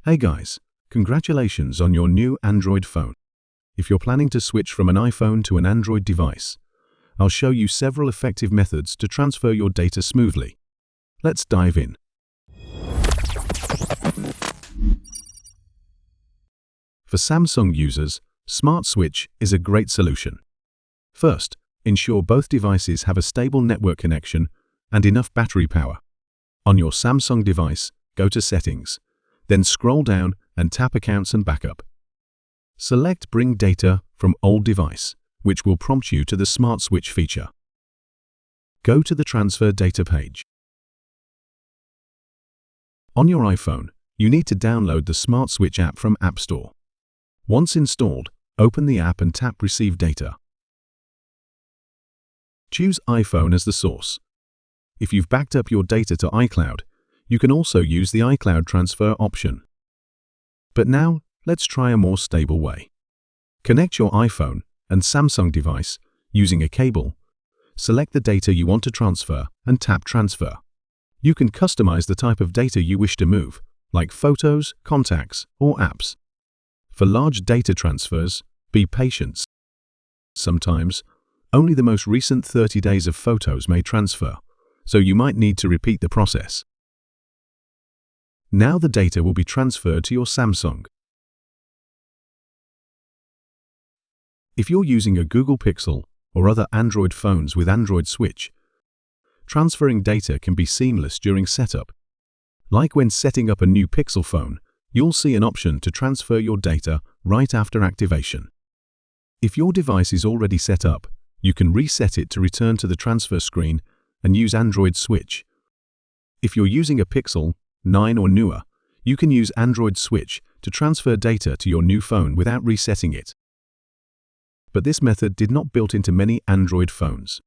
Hey guys, congratulations on your new Android phone. If you're planning to switch from an iPhone to an Android device, I'll show you several effective methods to transfer your data smoothly. Let's dive in. For Samsung users, Smart Switch is a great solution. First, ensure both devices have a stable network connection and enough battery power. On your Samsung device, go to Settings, then scroll down and tap Accounts and Backup. Select Bring Data from Old Device, which will prompt you to the Smart Switch feature. Go to the Transfer Data page. On your iPhone, you need to download the Smart Switch app from App Store. Once installed, open the app and tap Receive Data. Choose iPhone as the source. If you've backed up your data to iCloud, you can also use the iCloud transfer option. But now, let's try a more stable way. Connect your iPhone and Samsung device using a cable. Select the data you want to transfer and tap Transfer. You can customize the type of data you wish to move, like photos, contacts, or apps. For large data transfers, be patient. Sometimes, only the most recent 30 days of photos may transfer, so you might need to repeat the process. Now the data will be transferred to your Samsung. If you're using a Google Pixel or other Android phones with Android Switch, transferring data can be seamless during setup. Like when setting up a new Pixel phone, you'll see an option to transfer your data right after activation. If your device is already set up, you can reset it to return to the transfer screen and use Android Switch. If you're using a Pixel 9 or newer, you can use Android Switch to transfer data to your new phone without resetting it. But this method did not built into many Android phones.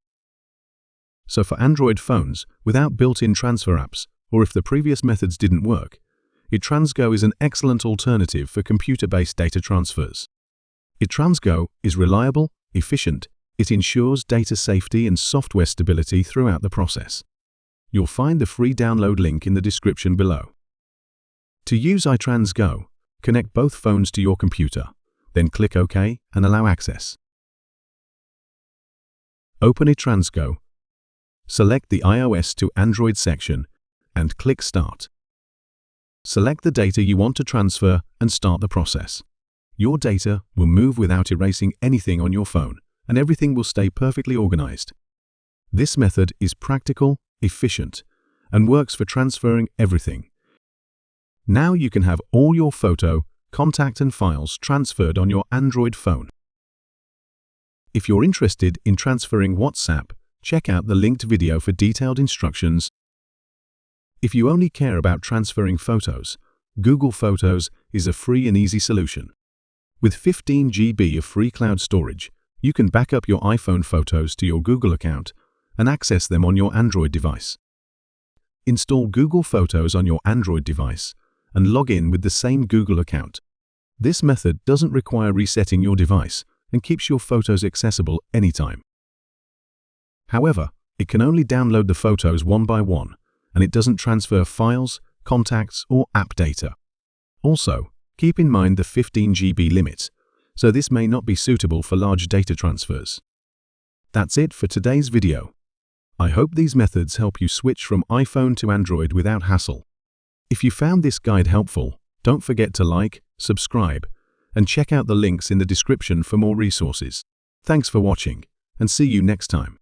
So for Android phones without built-in transfer apps, or if the previous methods didn't work, iTransGo is an excellent alternative for computer-based data transfers. iTransGo is reliable, efficient. It ensures data safety and software stability throughout the process. You'll find the free download link in the description below. To use iTransGo, connect both phones to your computer, then click OK and allow access. Open iTransGo, select the iOS to Android section, and click Start. Select the data you want to transfer and start the process. Your data will move without erasing anything on your phone, and everything will stay perfectly organized. This method is practical, efficient, and works for transferring everything. Now you can have all your photo, contact, and files transferred on your Android phone. If you're interested in transferring WhatsApp, check out the linked video for detailed instructions. If you only care about transferring photos, Google Photos is a free and easy solution. With 15 GB of free cloud storage, you can back up your iPhone photos to your Google account and access them on your Android device. Install Google Photos on your Android device and log in with the same Google account. This method doesn't require resetting your device and keeps your photos accessible anytime. However, it can only download the photos one by one, and it doesn't transfer files, contacts, or app data. Also, keep in mind the 15 GB limit, so this may not be suitable for large data transfers. That's it for today's video. I hope these methods help you switch from iPhone to Android without hassle. If you found this guide helpful, don't forget to like, subscribe, and check out the links in the description for more resources. Thanks for watching, and see you next time.